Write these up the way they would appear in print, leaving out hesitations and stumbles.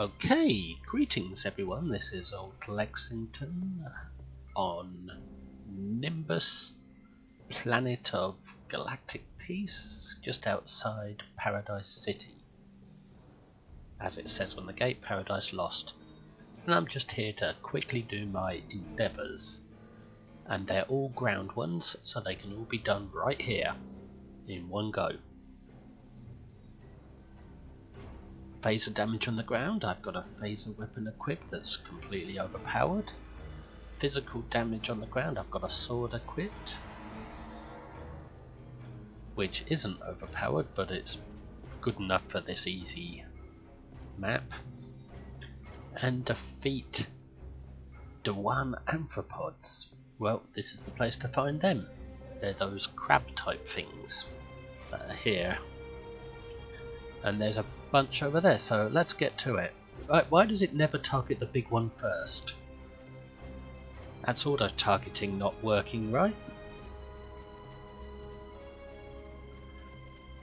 Okay, greetings everyone, this is old Lexington on Nimbus, planet of galactic peace, just outside Paradise City. As it says on the gate, Paradise Lost. And I'm just here to quickly do my endeavours. And they're all ground ones, so they can all be done right here, in one go. Phaser damage on the ground, I've got a phaser weapon equipped that's completely overpowered. Physical damage on the ground, I've got a sword equipped, which isn't overpowered, but it's good enough for this easy map. And defeat Dewan Anthropods. Well, this is the place to find them. They're those crab type things that are here. And there's a bunch over there, so let's get to it. Right, why does it never target the big one first? That's auto-targeting not working, right?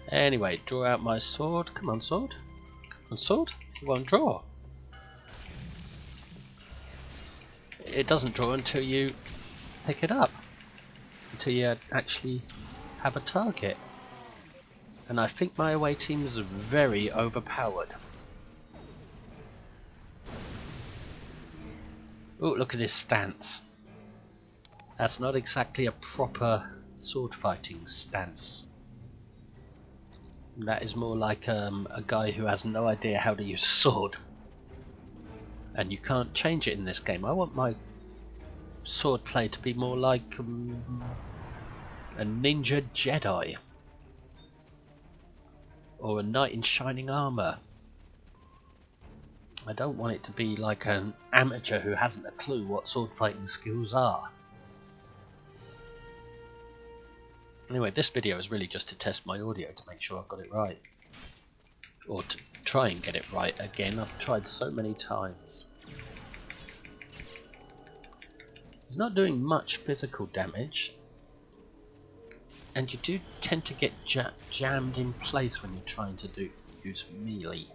Anyway, draw out my sword. Come on, sword. Come on, sword. You won't draw. It doesn't draw until you pick it up. Until you actually have a target. And I think my away team is very overpowered. Oh, look at his stance. That's not exactly a proper sword fighting stance. That is more like a guy who has no idea how to use a sword. And you can't change it in this game. I want my sword play to be more like a ninja Jedi. Or a knight in shining armour. I don't want it to be like an amateur who hasn't a clue what sword fighting skills are. Anyway, this video is really just to test my audio to make sure I've got it right. Or to try and get it right again. I've tried so many times. It's not doing much physical damage. And you do tend to get jammed in place when you're trying to use melee.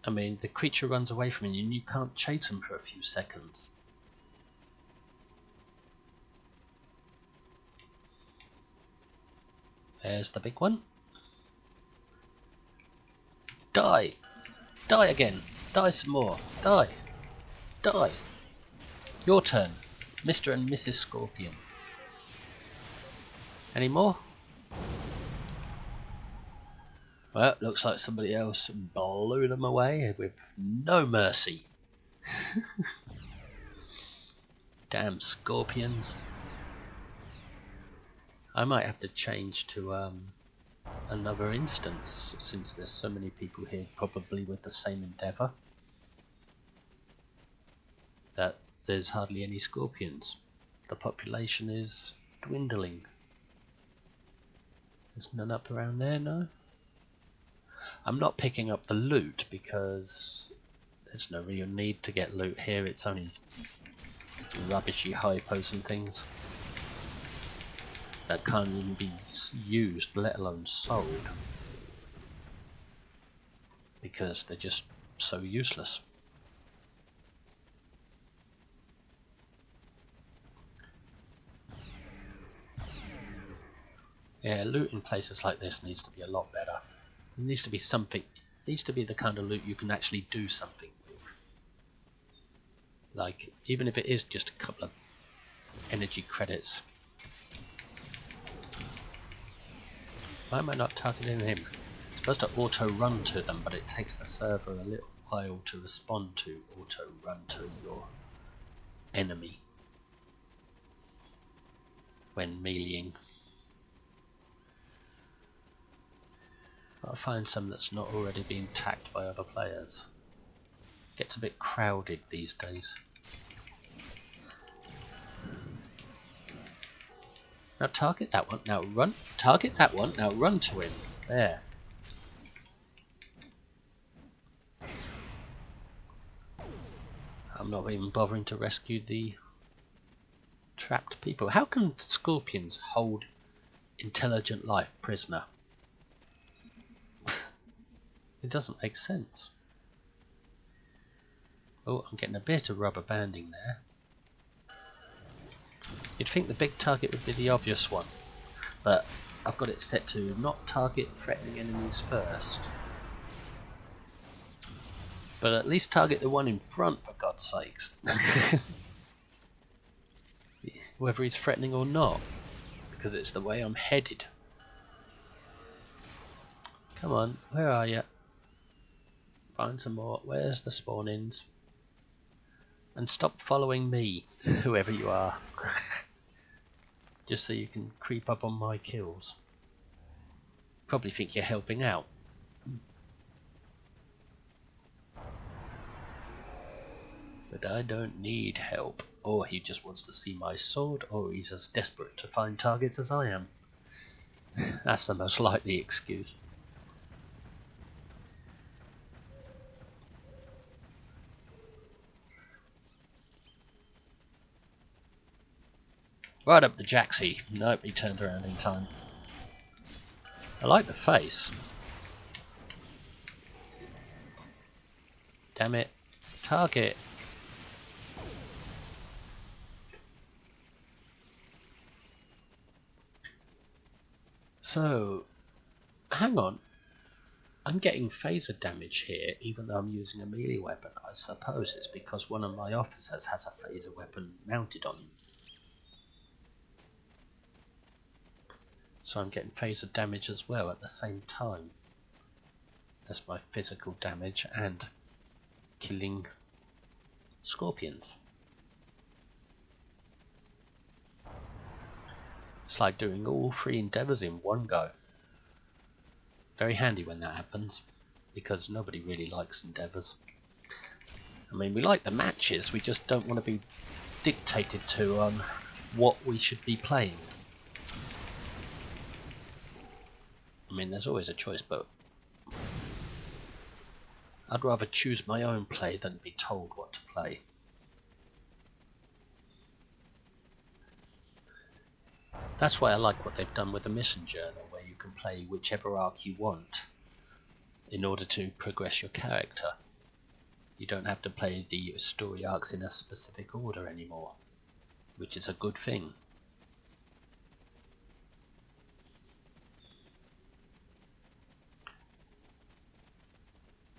I mean, the creature runs away from you and you can't chase him for a few seconds. There's the big one. Die! Die again! Die some more! Die! Die! Your turn, Mr. and Mrs. Scorpion. Any more? Well, looks like somebody else blew them away with no mercy. Damn scorpions. I might have to change to another instance, since there's so many people here probably with the same Endeavour. That there's hardly any scorpions. The population is dwindling. There's none up around there, no? I'm not picking up the loot because there's no real need to get loot here. It's only rubbishy hypos and things that can't even be used, let alone sold, because they're just so useless. Yeah, loot in places like this needs to be a lot better. It needs to be something. It needs to be the kind of loot you can actually do something with. Like, even if it is just a couple of energy credits. Why am I not targeting him? It's supposed to auto-run to them, but it takes the server a little while to respond to auto-run to your enemy when meleeing. Gotta find some that's not already being attacked by other players. Gets a bit crowded these days. Now target that one, now run. Target that one, now run to him. There. I'm not even bothering to rescue the trapped people. How can scorpions hold intelligent life prisoner. It doesn't make sense. Oh, I'm getting a bit of rubber banding there. You'd think the big target would be the obvious one, but I've got it set to not target threatening enemies first. But at least target the one in front, for God's sakes. Whether he's threatening or not, because it's the way I'm headed. Come on, where are you? Find some more. Where's the spawn-ins? And stop following me, whoever you are. Just so you can creep up on my kills. Probably think you're helping out. But I don't need help. Or he just wants to see my sword, or he's as desperate to find targets as I am. That's the most likely excuse. Right up the jacksie. Nope, he turned around in time. I like the face. Damn it. Target. So, hang on. I'm getting phaser damage here, even though I'm using a melee weapon. I suppose it's because one of my officers has a phaser weapon mounted on him. So I'm getting phaser damage as well at the same time as my physical damage and killing scorpions. It's like doing all 3 endeavours in one go. Very handy when that happens, because nobody really likes endeavours. I mean, we like the matches, we just don't want to be dictated to on what we should be playing. I mean, there's always a choice, but I'd rather choose my own play than be told what to play. That's why I like what they've done with the Mission Journal, where you can play whichever arc you want in order to progress your character. You don't have to play the story arcs in a specific order anymore, which is a good thing.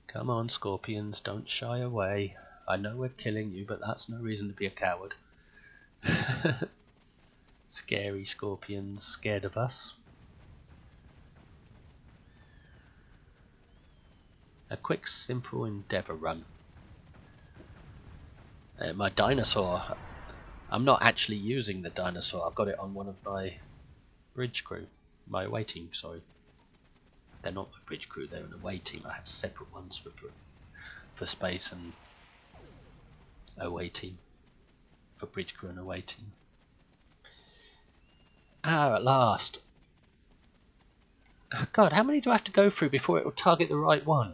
Come on, scorpions, don't shy away. I know we're killing you, but that's no reason to be a coward. Scary scorpions, scared of us. A quick, simple Endeavour run. My dinosaur, I'm not actually using the dinosaur, I've got it on one of my bridge crew. My away team, sorry. They're not my bridge crew, they're an away team. I have separate ones for space and away team. For bridge crew and away team. Ah, at last. Oh, God, how many do I have to go through before it will target the right one?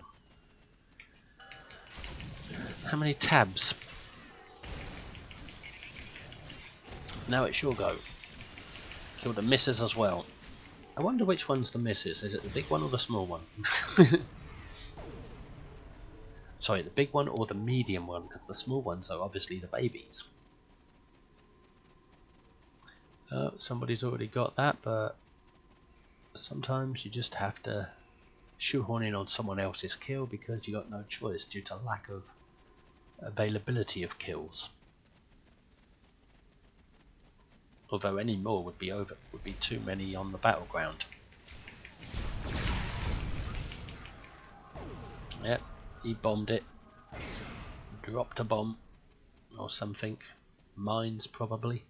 How many tabs? Now it sure go. Kill the misses as well. I wonder which one's the misses. Is it the big one or the small one? Sorry, the big one or the medium one, because the small ones are obviously the babies. Somebody's already got that, but sometimes you just have to shoehorn in on someone else's kill because you got no choice due to lack of availability of kills. Although any more would be too many on the battleground. Yep, he bombed it. Dropped a bomb or something. Mines probably.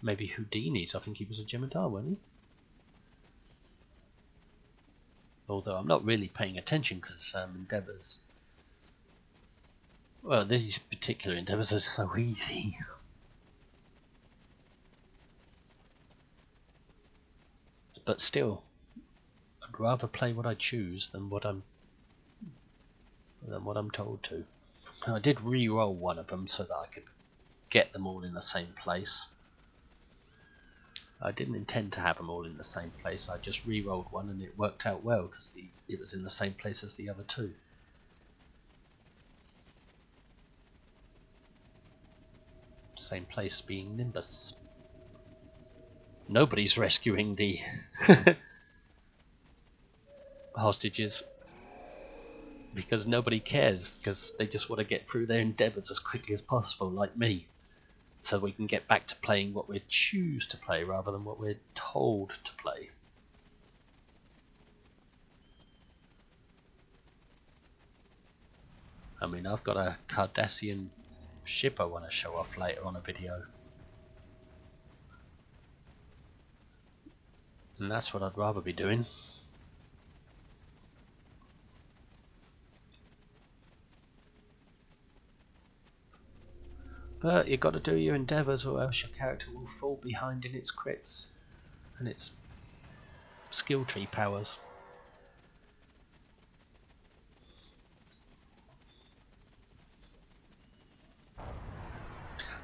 Maybe Houdini's. I think he was a Jemadar, wasn't he? Although I'm not really paying attention because Endeavours. Well, these particular Endeavours are so easy. But still, I'd rather play what I choose than what I'm told to. I did re-roll one of them so that I could get them all in the same place. I didn't intend to have them all in the same place. I just re-rolled one and it worked out well because it was in the same place as the other two. Same place being Nimbus. Nobody's rescuing the hostages because nobody cares, because they just want to get through their endeavours as quickly as possible, like me, so we can get back to playing what we choose to play rather than what we're told to play. I mean, I've got a Cardassian ship I want to show off later on a video, and that's what I'd rather be doing. But you've got to do your endeavours or else your character will fall behind in its crits and its skill tree powers.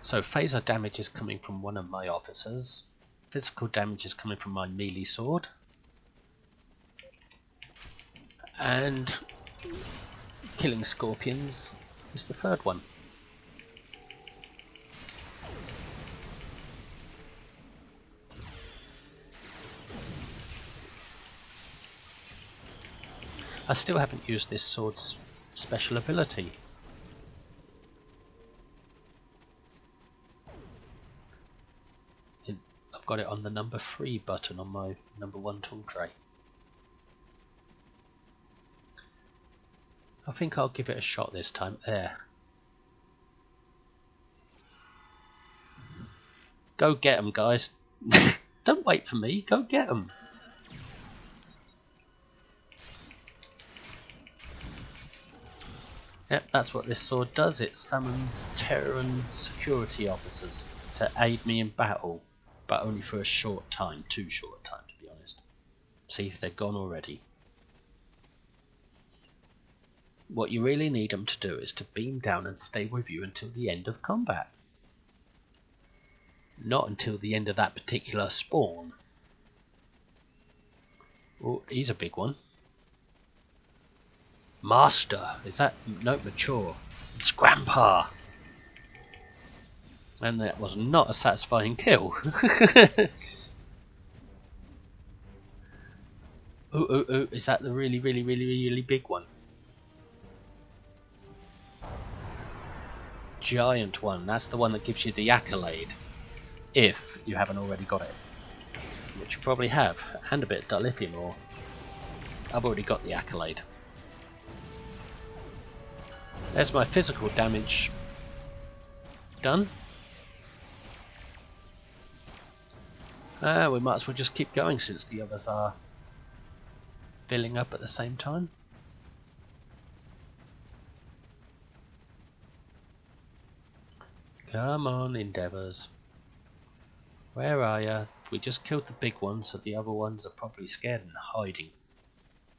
So phaser damage is coming from one of my officers, physical damage is coming from my melee sword, and killing scorpions is the third one. I still haven't used this sword's special ability. I've got it on the number 3 button on my number 1 tool tray. I think I'll give it a shot this time. There. Go get them, guys. Don't wait for me, go get them. Yep, that's what this sword does. It summons Terran security officers to aid me in battle, but only for a short time, too short a time to be honest. See if they're gone already. What you really need them to do is to beam down and stay with you until the end of combat. Not until the end of that particular spawn. Oh, he's a big one. Master, is that? No, mature. It's Grandpa. And that was not a satisfying kill. Ooh, is that the really big one? Giant one, that's the one that gives you the accolade. If you haven't already got it. Which you probably have, and a bit of dilithium ore. I've already got the accolade. There's my physical damage done. We might as well just keep going since the others are filling up at the same time. Come on, Endeavours. Where are ya? We just killed the big one, so the other ones are probably scared and hiding.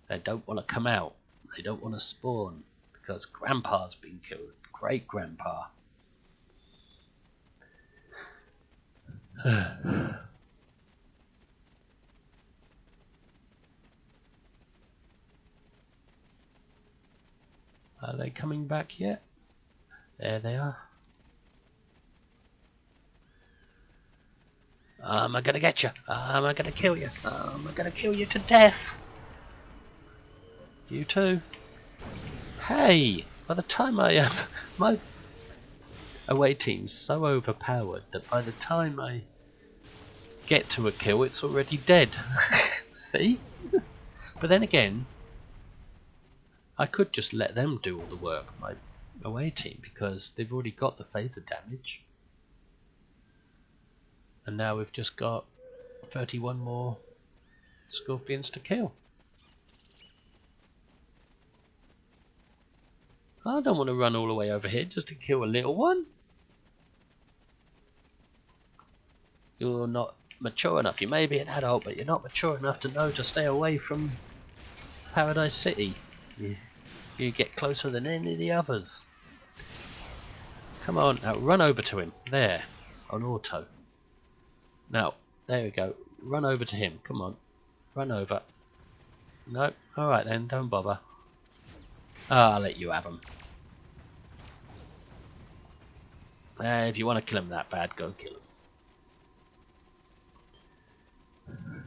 They don't want to come out. They don't want to spawn. Because Grandpa's been killed. Great Grandpa. Are they coming back yet? There they are. Am I gonna get you? Am I gonna kill you? Am I gonna kill you to death? You too. Hey! By the time my away team's so overpowered that by the time I get to a kill, it's already dead. See? But then again, I could just let them do all the work, my away team, because they've already got the phaser damage. And now we've just got 31 more scorpions to kill. I don't want to run all the way over here just to kill a little one. You're not mature enough. You may be an adult, but you're not mature enough to know to stay away from Paradise City. You get closer than any of the others. Come on, now run over to him. There, on auto. Now, There we go. Run over to him. Come on. Run over. No. Alright then, don't bother. I'll let you have him. If you want to kill him that bad, go kill him.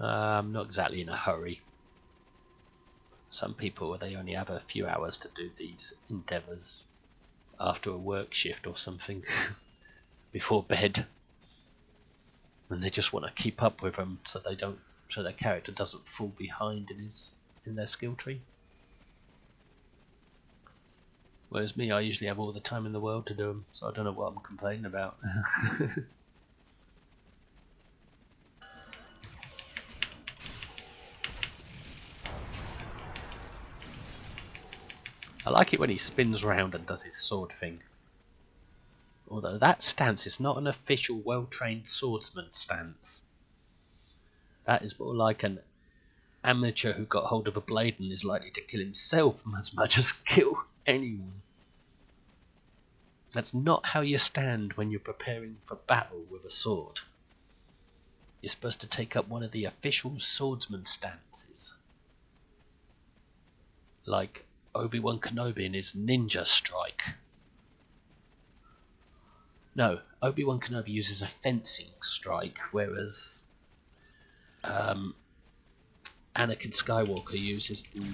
I'm not exactly in a hurry. Some people, they only have a few hours to do these endeavours after a work shift or something before bed, and they just want to keep up with them so they don't, so their character doesn't fall behind in their skill tree. Whereas me, I usually have all the time in the world to do them, so I don't know what I'm complaining about. I like it when he spins round and does his sword thing. Although that stance is not an official well-trained swordsman stance. That is more like an amateur who got hold of a blade and is likely to kill himself as much as kill anyone. That's not how you stand when you're preparing for battle with a sword. You're supposed to take up one of the official swordsman stances. Like Obi-Wan Kenobi in his ninja strike. No, Obi-Wan Kenobi uses a fencing strike, whereas Anakin Skywalker uses the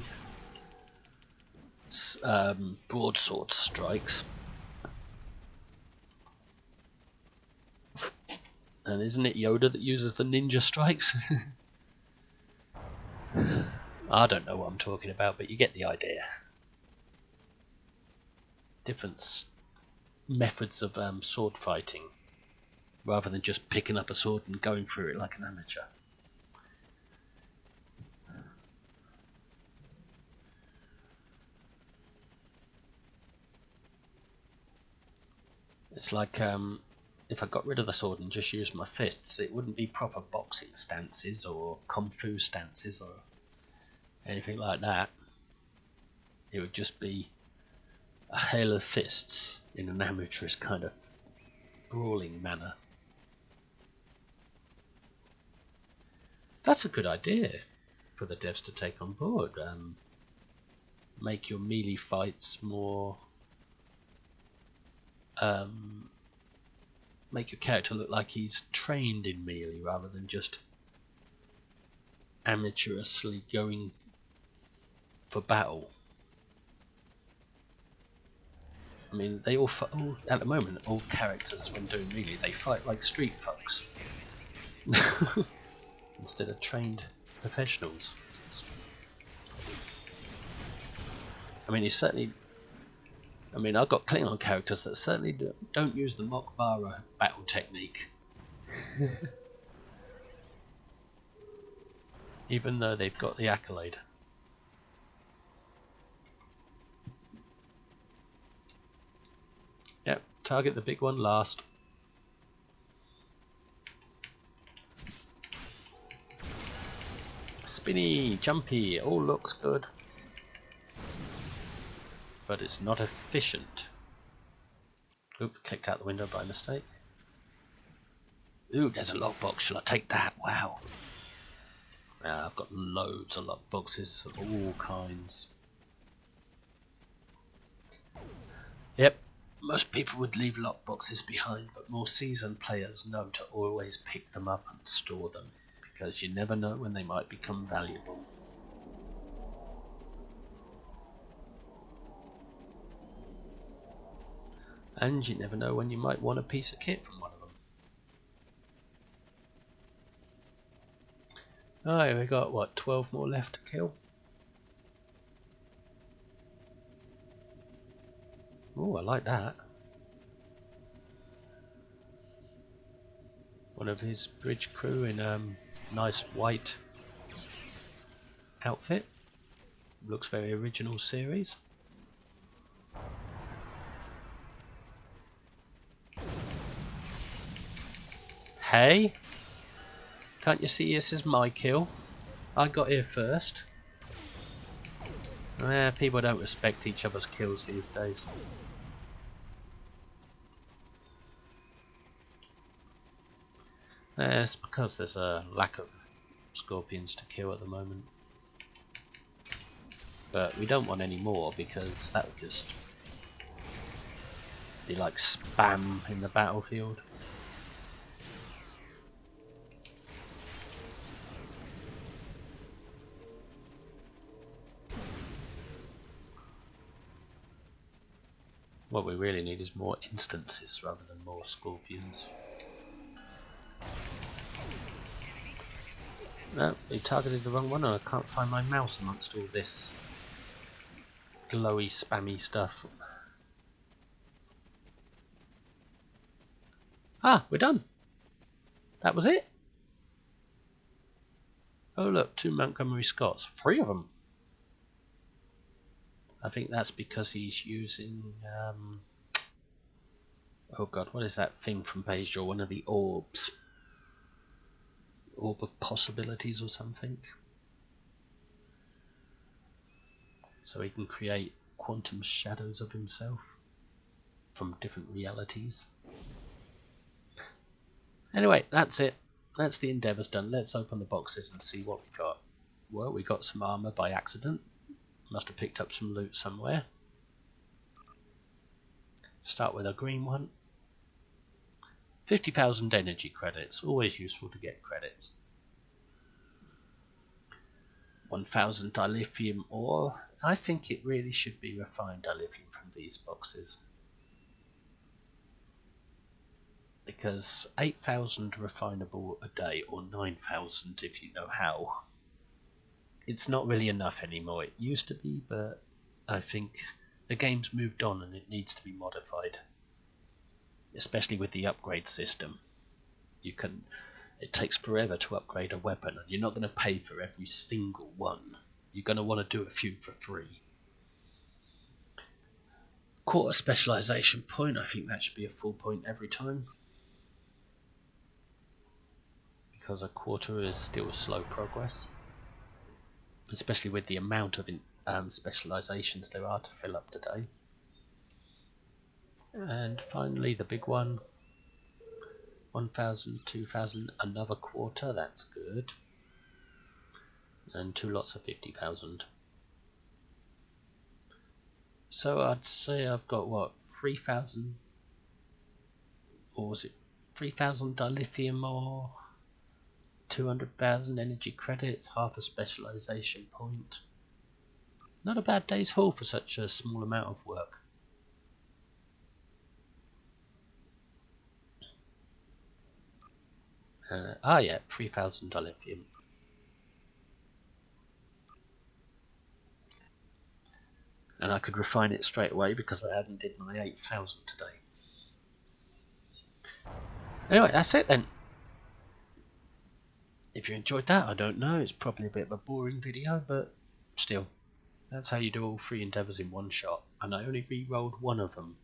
broadsword strikes. And isn't it Yoda that uses the ninja strikes? I don't know what I'm talking about, but you get the idea. Different methods of sword fighting, rather than just picking up a sword and going through it like an amateur. It's like if I got rid of the sword and just used my fists, it wouldn't be proper boxing stances or kung fu stances or anything like that. It would just be a hail of fists in an amateurish kind of brawling manner. That's a good idea for the devs to take on board. Make your melee fights more... make your character look like he's trained in melee rather than just amateurishly going for battle. I mean, they all at the moment, all characters when doing melee, they fight like street folks instead of trained professionals. I mean, I've got Klingon characters that certainly don't use the Mokbara battle technique. Even though they've got the accolade. Yep, target the big one last. Spinny, jumpy, all looks good. But it's not efficient. Oop, clicked out the window by mistake. Ooh, there's a lockbox. Shall I take that? Wow. I've got loads of lockboxes of all kinds. Yep, most people would leave lockboxes behind, but more seasoned players know to always pick them up and store them, because you never know when they might become valuable. And you never know when you might want a piece of kit from one of them. Alright, we got what, 12 more left to kill? Oh, I like that. One of his bridge crew in nice white outfit. Looks very original series. Hey, can't you see this is my kill? I got here first. People don't respect each other's kills these days. It's because there's a lack of scorpions to kill at the moment. But we don't want any more because that would just be like spam in the battlefield. What we really need is more instances rather than more scorpions. No, we targeted the wrong one and I can't find my mouse amongst all this glowy spammy stuff. Ah, we're done. That was it. Oh look, 2 Montgomery Scots. 3 of them. I think that's because he's using oh god, what is that thing from Bajor? One of the orbs. Orb of possibilities or something. So he can create quantum shadows of himself from different realities. Anyway, that's it. That's the Endeavours done. Let's open the boxes and see what we got. Well, we got some armour by accident. Must have picked up some loot somewhere. Start with a green one. 50,000 energy credits. Always useful to get credits. 1,000 dilithium ore. I think it really should be refined dilithium from these boxes. Because 8,000 refinable a day, or 9,000 if you know how. It's not really enough anymore. It used to be, but I think the game's moved on and it needs to be modified. Especially with the upgrade system. It takes forever to upgrade a weapon and you're not going to pay for every single one. You're going to want to do a few for free. Quarter specialization point, I think that should be a full point every time. Because a quarter is still slow progress. Especially with the amount of specializations there are to fill up today. And finally the big one. 1,000, 2,000, another quarter, that's good. And 2 lots of 50,000. So I'd say I've got what, 3,000, or was it 3,000 dilithium ore, 200,000 energy credits, half a specialization point. Not a bad day's haul for such a small amount of work. Yeah, 3,000 dilithium. And I could refine it straight away because I hadn't did my 8,000 today. Anyway, that's it then. If you enjoyed that, I don't know, it's probably a bit of a boring video, but still, that's how you do all 3 Endeavours in one shot. And I only re-rolled one of them,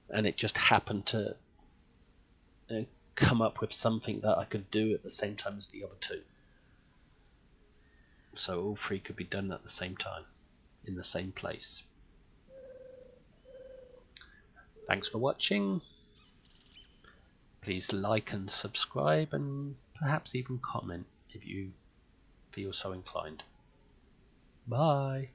and it just happened to come up with something that I could do at the same time as the other 2. So all 3 could be done at the same time, in the same place. Thanks for watching. Please like and subscribe, and perhaps even comment if you feel so inclined. Bye.